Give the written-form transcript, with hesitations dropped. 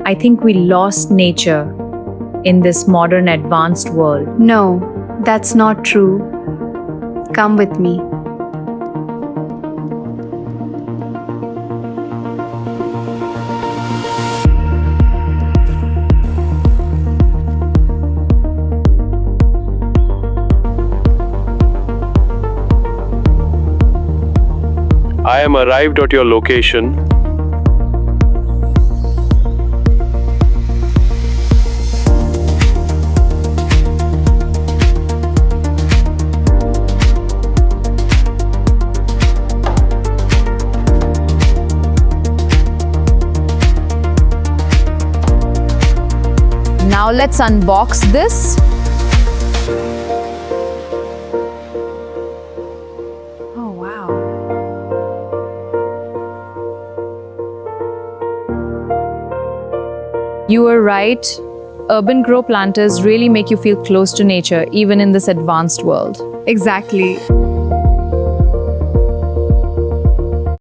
I think we lost nature in this modern advanced world. No, that's not true. Come with me. I am arrived at your location. Now let's unbox this. Oh wow. You were right. Urban grow planters really make you feel close to nature even in this advanced world. Exactly.